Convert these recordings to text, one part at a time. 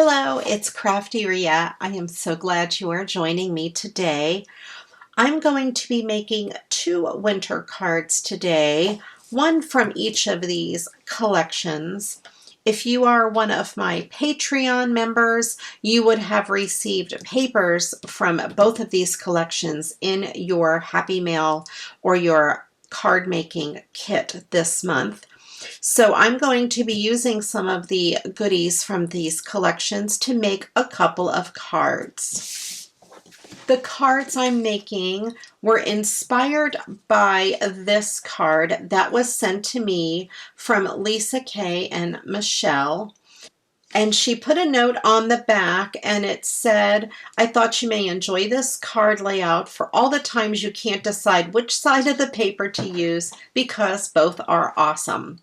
Hello, it's Crafty Ria. I am so glad you are joining me today. I'm going to be making two winter cards today, one from each of these collections. If you are one of my Patreon members, you would have received papers from both of these collections in your Happy Mail or your card making kit this month. So I'm going to be using some of the goodies from these collections to make a couple of cards. The cards I'm making were inspired by this card that was sent to me from Lisa Kay and Michelle. And she put a note on the back and it said, I thought you may enjoy this card layout for all the times you can't decide which side of the paper to use because both are awesome.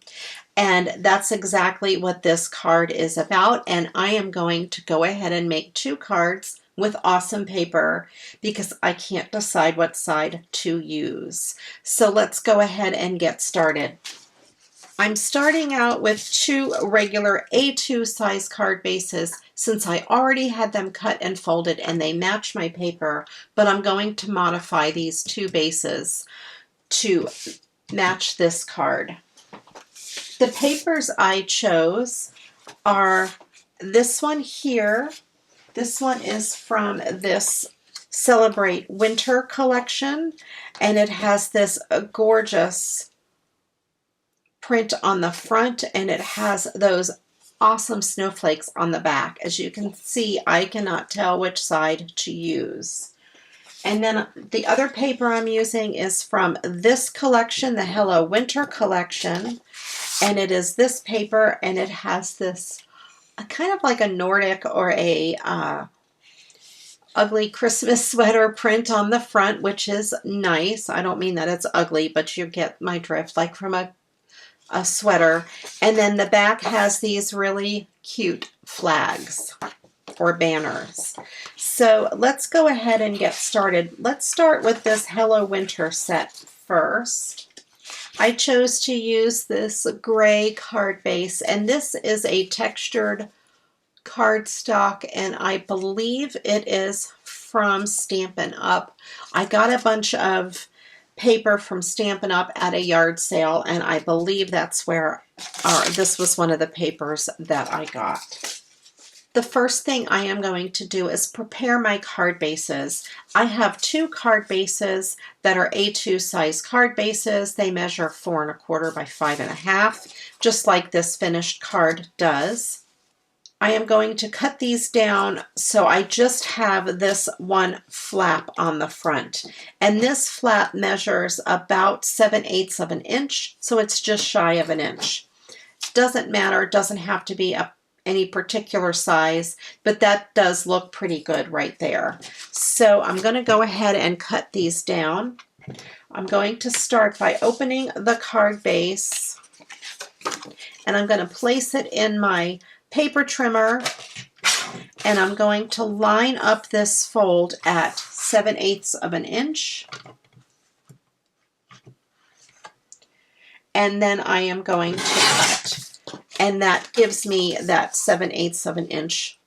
And that's exactly what this card is about. And I am going to go ahead and make two cards with awesome paper because I can't decide what side to use. So let's go ahead and get started. I'm starting out with two regular A2 size card bases since I already had them cut and folded and they match my paper, but I'm going to modify these two bases to match this card. The papers I chose are this one here. This one is from this Celebrate Winter collection, and it has this gorgeous print on the front, and it has those awesome snowflakes on the back. As you can see, I cannot tell which side to use. And then the other paper I'm using is from this collection, the Hello Winter collection, and it is this paper, and it has this kind of like a Nordic or a ugly Christmas sweater print on the front, which is nice. I don't mean that it's ugly, but you get my drift, like from a sweater. And then the back has these really cute flags or banners. So let's go ahead and get started. Let's start with this Hello Winter set first. I chose to use this gray card base, and this is a textured cardstock, and I believe it is from Stampin' Up. I got a bunch of paper from Stampin' Up at a yard sale, and I believe that's where this was one of the papers that I got. The first thing I am going to do is prepare my card bases. I have two card bases that are A2 size card bases. They measure 4 1/4 by 5 1/2, just like this finished card does. I am going to cut these down so I just have this one flap on the front. And this flap measures about 7/8 of an inch, so it's just shy of an inch. Doesn't matter, it doesn't have to be any particular size, but that does look pretty good right there. So I'm going to go ahead and cut these down. I'm going to start by opening the card base, and I'm going to place it in my paper trimmer, and I'm going to line up this fold at 7/8 of an inch, and then I am going to cut. And that gives me that 7/8 of an inch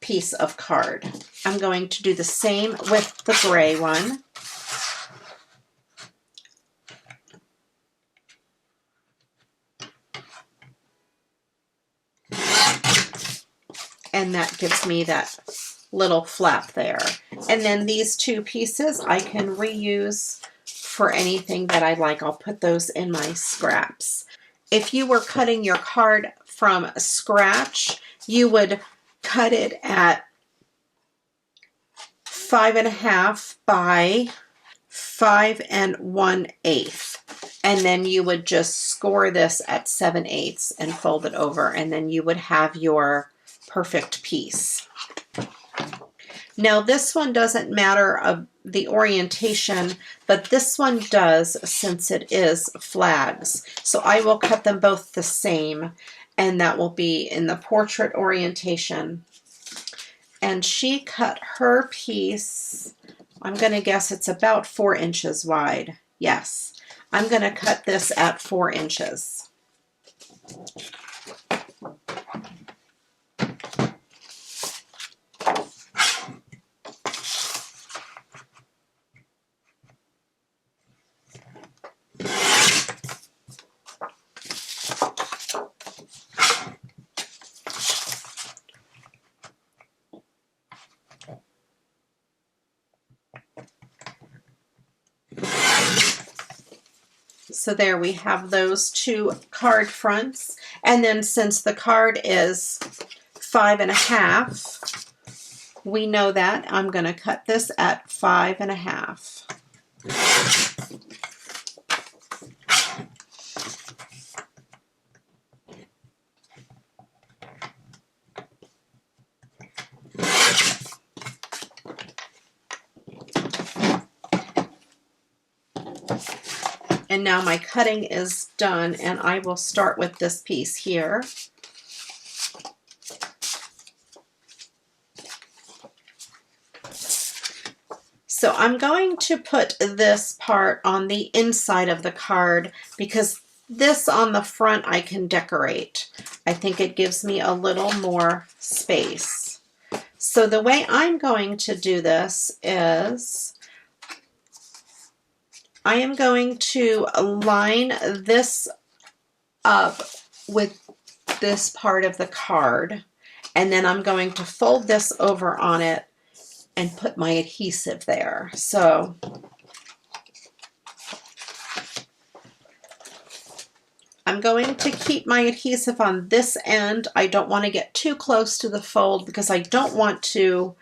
piece of card. I'm going to do the same with the gray one. And that gives me that little flap there. And then these two pieces I can reuse for anything that I like. I'll put those in my scraps. If you were cutting your card from scratch, you would cut it at 5 1/2 by 5 1/8. And then you would just score this at 7/8 and fold it over, and then you would have your perfect piece. Now this one doesn't matter of the orientation, but this one does since it is flags. So I will cut them both the same, and that will be in the portrait orientation. And she cut her piece, I'm going to guess it's about 4 inches wide. Yes, I'm going to cut this at 4 inches. So there we have those two card fronts. And then since the card is 5.5, we know that I'm going to cut this at 5.5. And now my cutting is done, and I will start with this piece here. So I'm going to put this part on the inside of the card because this on the front I can decorate. I think it gives me a little more space. So the way I'm going to do this is I am going to line this up with this part of the card, and then I'm going to fold this over on it and put my adhesive there. So I'm going to keep my adhesive on this end. I don't want to get too close to the fold because I don't want to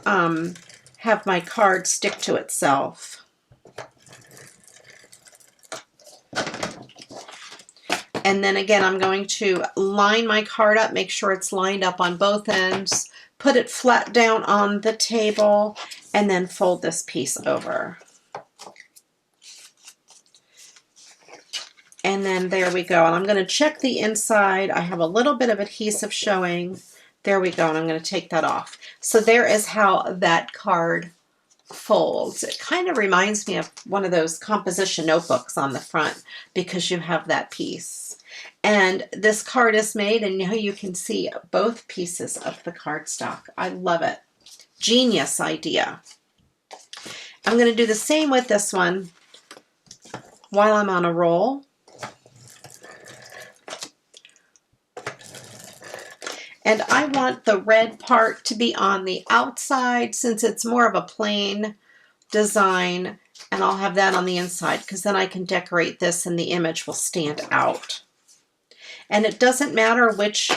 have my card stick to itself. And then again, I'm going to line my card up, make sure it's lined up on both ends, put it flat down on the table, and then fold this piece over. And then there we go. And I'm going to check the inside. I have a little bit of adhesive showing. There we go. And I'm going to take that off. So there is how that card folds. It kind of reminds me of one of those composition notebooks on the front because you have that piece. And this card is made, and now you can see both pieces of the cardstock. I love it. Genius idea. I'm going to do the same with this one while I'm on a roll. And I want the red part to be on the outside since it's more of a plain design, and I'll have that on the inside because then I can decorate this and the image will stand out. And it doesn't matter which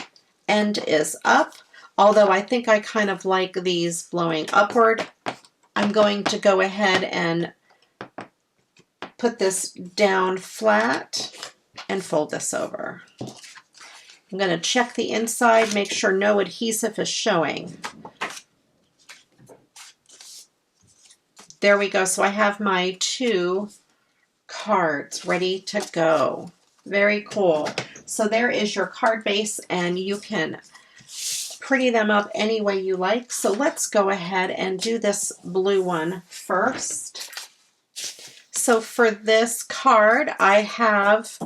end is up, although I think I kind of like these blowing upward. I'm going to go ahead and put this down flat and fold this over. I'm going to check the inside, make sure no adhesive is showing. There we go. So I have my two cards ready to go. Very cool. So there is your card base, and you can pretty them up any way you like. So let's go ahead and do this blue one first. So for this card, I have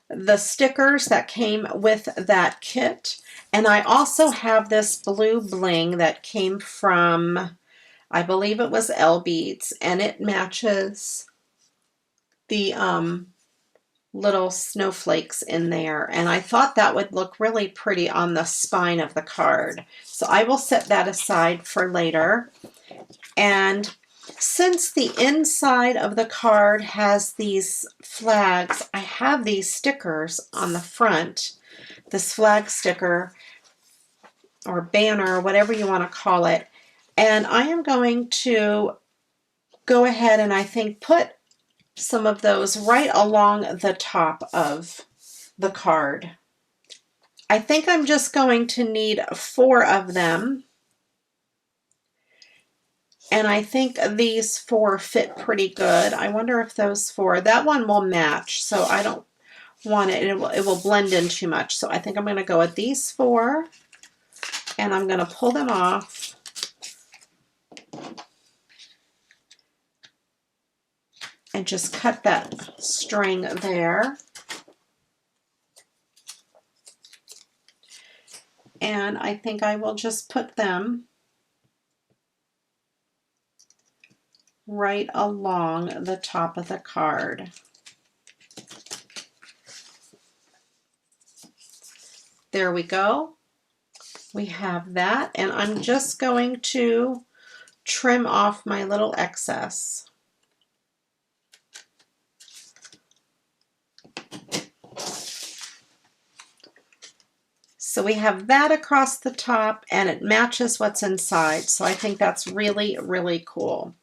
the stickers that came with that kit, and I also have this blue bling that came from, I believe it was L Beads, and it matches the little snowflakes in there, and I thought that would look really pretty on the spine of the card. So I will set that aside for later. And since the inside of the card has these flags, I have these stickers on the front, this flag sticker or banner, whatever you want to call it. And I am going to go ahead and I think put some of those right along the top of the card. I think I'm just going to need 4 of them. And I think these 4 fit pretty good. I wonder if those 4, that one will match, so I don't want it, it will blend in too much. So I think I'm going to go with these 4, and I'm going to pull them off. And just cut that string there. And I think I will just put them right along the top of the card. There we go. We have that, and I'm just going to trim off my little excess. So we have that across the top and it matches what's inside. So I think that's really, really cool.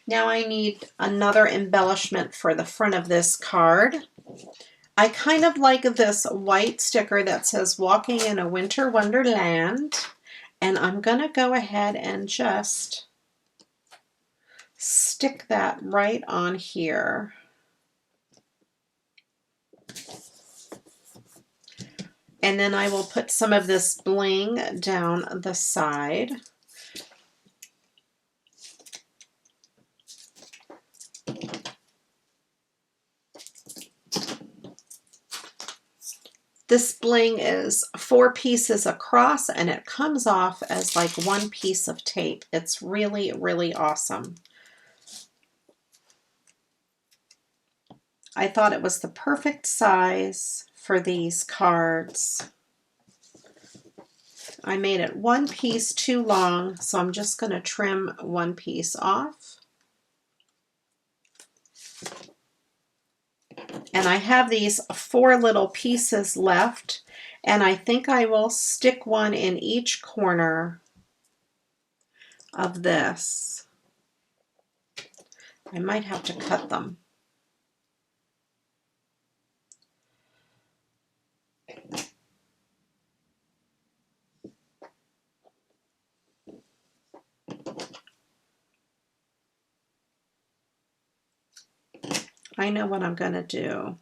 Now I need another embellishment for the front of this card. I kind of like this white sticker that says Walking in a Winter Wonderland. And I'm going to go ahead and just stick that right on here. And then I will put some of this bling down the side. This bling is 4 pieces across and it comes off as like one piece of tape. It's really, really awesome. I thought it was the perfect size for these cards. I made it 1 piece too long, so I'm just going to trim 1 piece off. And I have these 4 little pieces left, and I think I will stick one in each corner of this. I might have to cut them. I know what I'm going to do.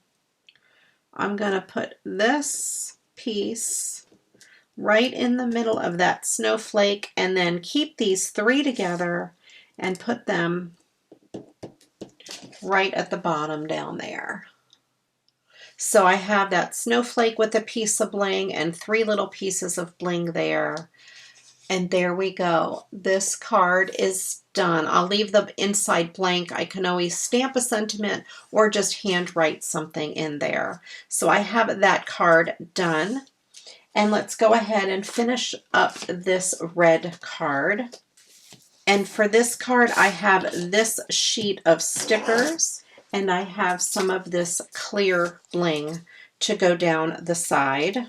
I'm going to put this piece right in the middle of that snowflake and then keep these 3 together and put them right at the bottom down there. So I have that snowflake with a piece of bling and 3 little pieces of bling there. And there we go. This card is done. I'll leave the inside blank. I can always stamp a sentiment or just handwrite something in there. So I have that card done. And let's go ahead and finish up this red card. And for this card, I have this sheet of stickers and I have some of this clear bling to go down the side.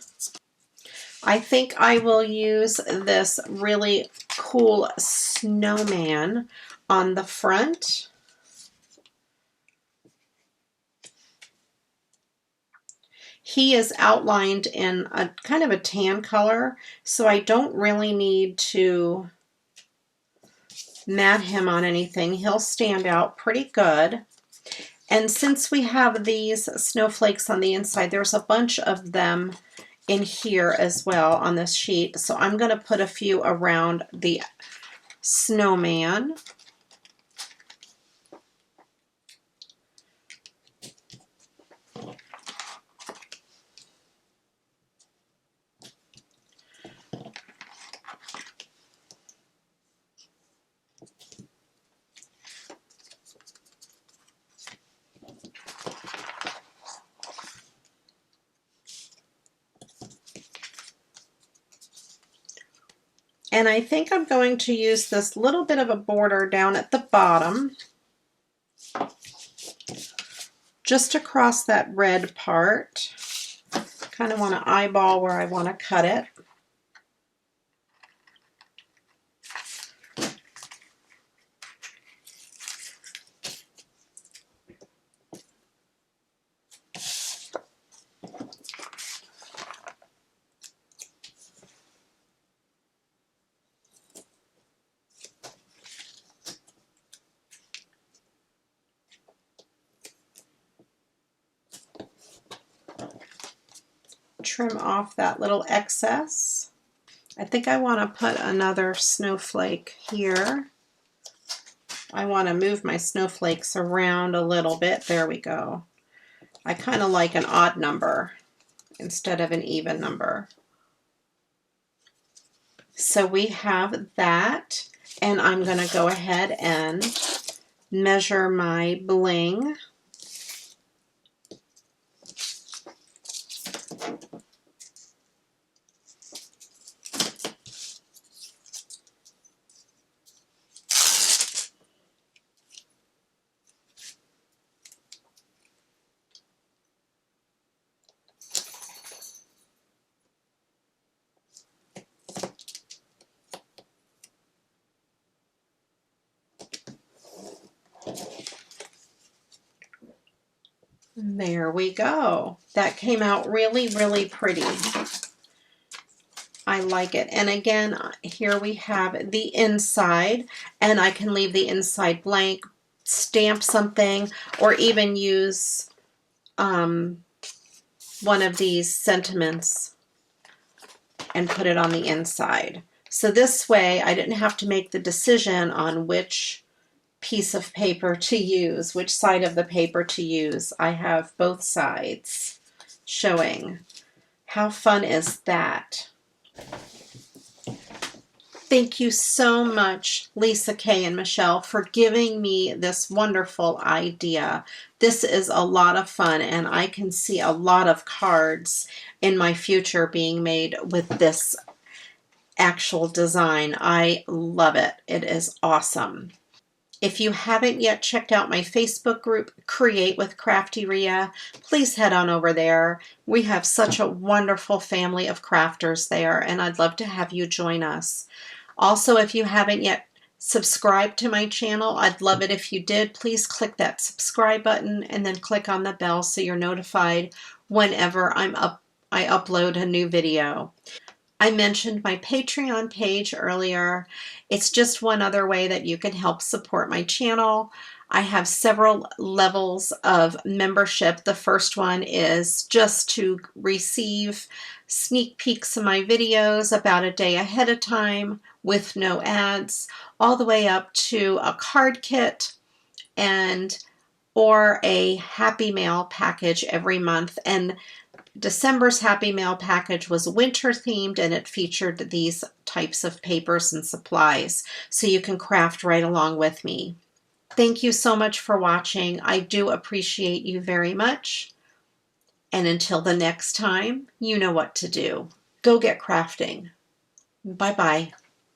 I think I will use this really cool snowman on the front. He is outlined in a kind of a tan color, so I don't really need to mat him on anything. He'll stand out pretty good. And since we have these snowflakes on the inside, there's a bunch of them in here as well on this sheet. So I'm going to put a few around the snowman. And I think I'm going to use this little bit of a border down at the bottom, just across that red part. Kind of want to eyeball where I want to cut it. Trim off that little excess. I think I want to put another snowflake here. I want to move my snowflakes around a little bit. There we go. I kind of like an odd number instead of an even number. So we have that, and I'm going to go ahead and measure my bling. There we go. That came out really, really pretty. I like it. And again, here we have the inside, and I can leave the inside blank, stamp something, or even use one of these sentiments and put it on the inside. So this way I didn't have to make the decision on which piece of paper to use, which side of the paper to use. I have both sides showing. How fun is that? Thank you so much, Lisa Kay and Michelle, for giving me this wonderful idea. This is a lot of fun, and I can see a lot of cards in my future being made with this actual design. I love it. It is awesome. If you haven't yet checked out my Facebook group, Create with Crafty Rhea, please head on over there. We have such a wonderful family of crafters there, and I'd love to have you join us. Also, if you haven't yet subscribed to my channel, I'd love it if you did. Please click that subscribe button and then click on the bell so you're notified whenever I upload a new video. I mentioned my Patreon page earlier. It's just one other way that you can help support my channel. I have several levels of membership. The first one is just to receive sneak peeks of my videos about a day ahead of time with no ads, all the way up to a card kit and or a Happy Mail package every month. And December's Happy Mail package was winter themed, and it featured these types of papers and supplies, so you can craft right along with me. Thank you so much for watching. I do appreciate you very much. And until the next time, you know what to do. Go get crafting. Bye-bye.